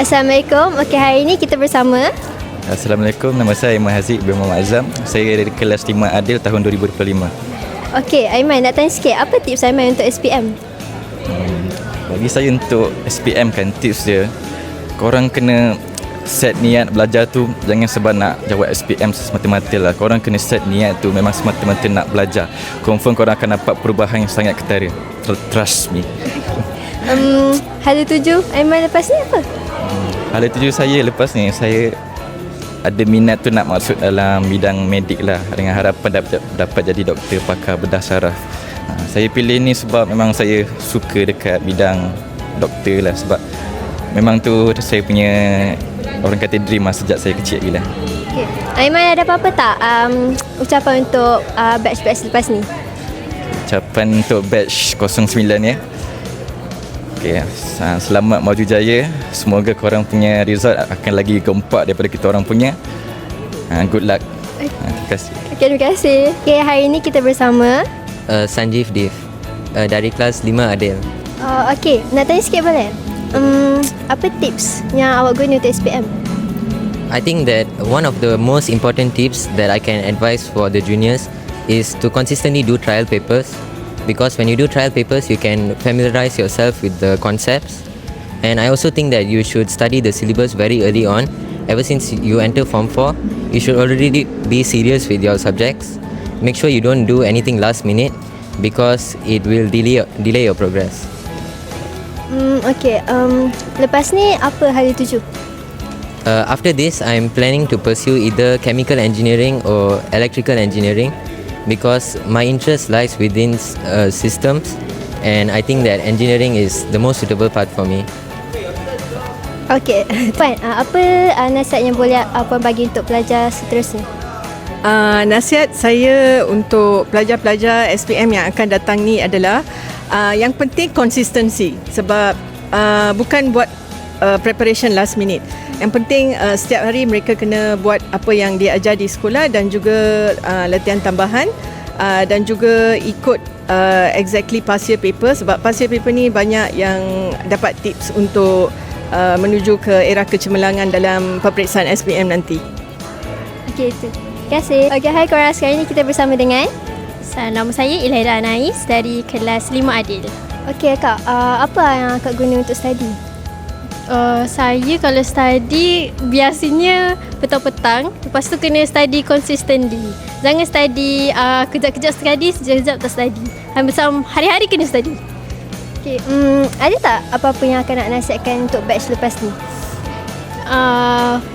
Assalamualaikum. Okey, hari ini kita bersama. Assalamualaikum, nama saya Aiman Haziq bin Muhammad Azam. Saya dari kelas 5 Adil tahun 2025. Okey, Aiman nak tanya sikit, apa tips Aiman untuk SPM? Bagi saya untuk SPM kan, tips dia, korang kena set niat belajar tu. Jangan sebab nak jawab SPM semata-mata lah. Korang kena set niat tu memang semata-mata nak belajar. Confirm korang akan dapat perubahan yang sangat ketara. Trust me. Hala tuju Aiman lepas ni apa? Hala tuju saya lepas ni, saya ada minat tu nak masuk dalam bidang medik lah, dengan harapan dapat jadi doktor pakar bedah saraf. Saya pilih ni sebab memang saya suka dekat bidang doktor lah. Sebab memang tu saya punya, orang kata, dream lah sejak saya kecil lagi lah. Okay. Aiman ada apa-apa tak ucapan untuk batch-batch lepas ni? Ucapan untuk batch 09 ya. Okay, selamat maju jaya. Semoga korang punya result akan lagi gempak daripada kita orang punya. Good luck. Terima kasih. Okay, terima kasih. Okay, hari ini kita bersama Sanjeev Dev dari kelas 5 Adil. Okay, nak tanya sikit boleh? Apa tips yang awak guna untuk SPM? I think that one of the most important tips that I can advise for the juniors is to consistently do trial papers, because when you do trial papers you can familiarize yourself with the concepts. And I also think that you should study the syllabus very early on. Ever since you enter Form 4, you should already be serious with your subjects. Make sure you don't do anything last minute, because it will delay your progress. Okay, lepas ni apa hala tuju? After this, I'm planning to pursue either chemical engineering or electrical engineering, because my interest lies within systems, and I think that engineering is the most suitable path for me. Okay, Puan, apa nasihat yang boleh Puan bagi untuk pelajar seterusnya? Nasihat saya untuk pelajar-pelajar SPM yang akan datang ni adalah yang penting konsistensi. Sebab bukan buat preparation last minute. Yang penting setiap hari mereka kena buat apa yang dia ajar di sekolah, dan juga latihan tambahan, dan juga ikut exactly past year paper. Sebab past year paper ni banyak yang dapat tips untuk menuju ke era kecemerlangan dalam peperiksaan SPM nanti. Okey, itu. Terima kasih. Okey, hai korang, sekarang ni kita bersama dengan Nama saya Ilaida Anais dari kelas 5 Adil. Okey Kak, apa yang Kak guna untuk study? Saya kalau study biasanya petang-petang, lepas tu kena study consistently. Jangan study kejap-kejap study, sekejap-kejap tak study. Macam hari-hari kena study. Okay, ada tak apa-apa yang akan nak nasihatkan untuk batch lepas ni?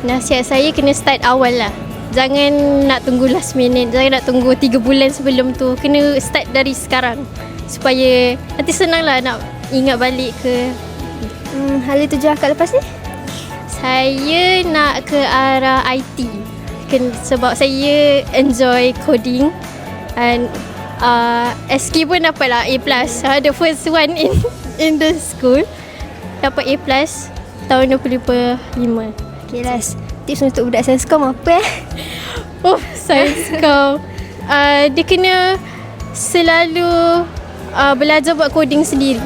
Nasihat saya kena start awal lah. Jangan nak tunggu last minute, jangan nak tunggu 3 bulan sebelum tu. Kena start dari sekarang, supaya nanti senang lah nak ingat balik ke. Hala tuju akak lepas ni? Saya nak ke arah IT, sebab saya enjoy coding. And SK pun dapat lah A+. The first one in the school dapat A+ tahun 2025. Okay, last tips untuk budak Sainscom apa Sainscom dia kena selalu belajar buat coding sendiri.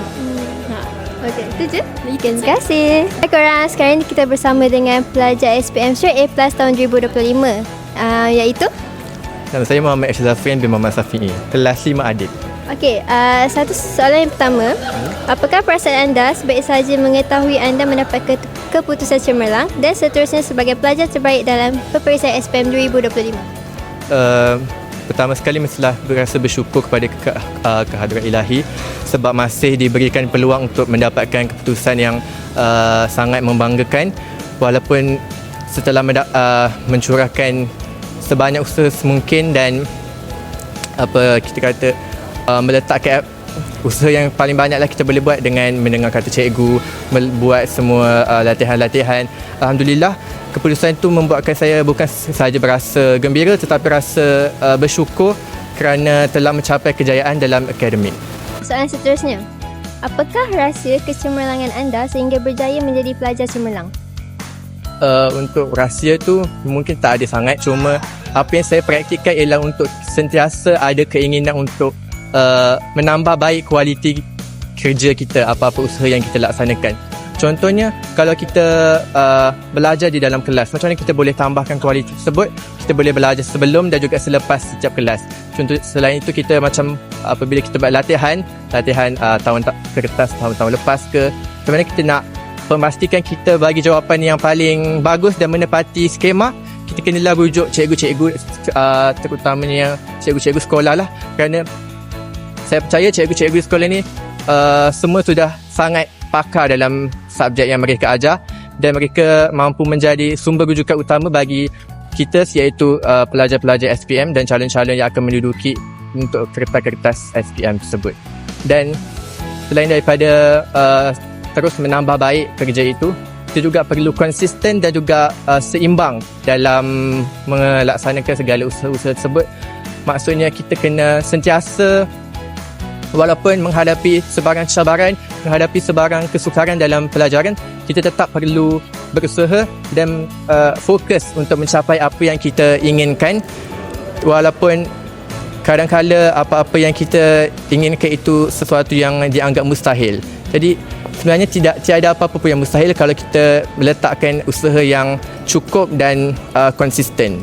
Okay, itu je. Terima kasih. Hai korang, sekarang ni kita bersama dengan pelajar SPM Straight A+ tahun 2025, iaitu Nama saya Muhammad Syazafrin bin Muhammad Safi'i, kelas 5 Adil. Okey, satu soalan yang pertama. Apakah perasaan anda sebaik sahaja mengetahui anda mendapat keputusan cemerlang dan seterusnya sebagai pelajar terbaik dalam peperiksaan SPM 2025? Pertama sekali mestilah berasa bersyukur kepada kehadrat ilahi, sebab masih diberikan peluang untuk mendapatkan keputusan yang sangat membanggakan, walaupun setelah mencurahkan sebanyak usaha semungkin dan meletakkan usaha yang paling banyaklah kita boleh buat dengan mendengar kata cikgu, membuat semua latihan-latihan. Alhamdulillah, keputusan itu membuatkan saya bukan sahaja berasa gembira, tetapi rasa bersyukur kerana telah mencapai kejayaan dalam akademik. Soalan seterusnya. Apakah rahsia kecemerlangan anda sehingga berjaya menjadi pelajar cemerlang? Untuk rahsia tu mungkin tak ada sangat, cuma apa yang saya praktikkan ialah untuk sentiasa ada keinginan untuk menambah baik kualiti kerja kita, apa-apa usaha yang kita laksanakan. Contohnya, kalau kita belajar di dalam kelas, macam mana kita boleh tambahkan kualiti tersebut? Kita boleh belajar sebelum dan juga selepas setiap kelas. Contoh, selain itu kita macam apabila kita buat latihan tahun kertas tahun lepas ke, macam mana kita nak memastikan kita bagi jawapan yang paling bagus dan menepati skema, kita kenalah rujuk cikgu-cikgu, terutamanya cikgu-cikgu sekolah lah. Kerana saya percaya cikgu-cikgu sekolah ni semua sudah sangat pakar dalam subjek yang mereka ajar, dan mereka mampu menjadi sumber rujukan utama bagi kita, iaitu pelajar-pelajar SPM dan calon-calon yang akan menduduki untuk kertas-kertas SPM tersebut. Dan selain daripada terus menambah baik kerja itu, kita juga perlu konsisten dan juga seimbang dalam melaksanakan segala usaha-usaha tersebut. Maksudnya kita kena sentiasa, walaupun menghadapi sebarang cabaran, menghadapi sebarang kesukaran dalam pelajaran, kita tetap perlu berusaha dan fokus untuk mencapai apa yang kita inginkan, walaupun kadang-kala apa-apa yang kita inginkan itu sesuatu yang dianggap mustahil. Jadi sebenarnya tiada apa-apa pun yang mustahil kalau kita meletakkan usaha yang cukup dan konsisten.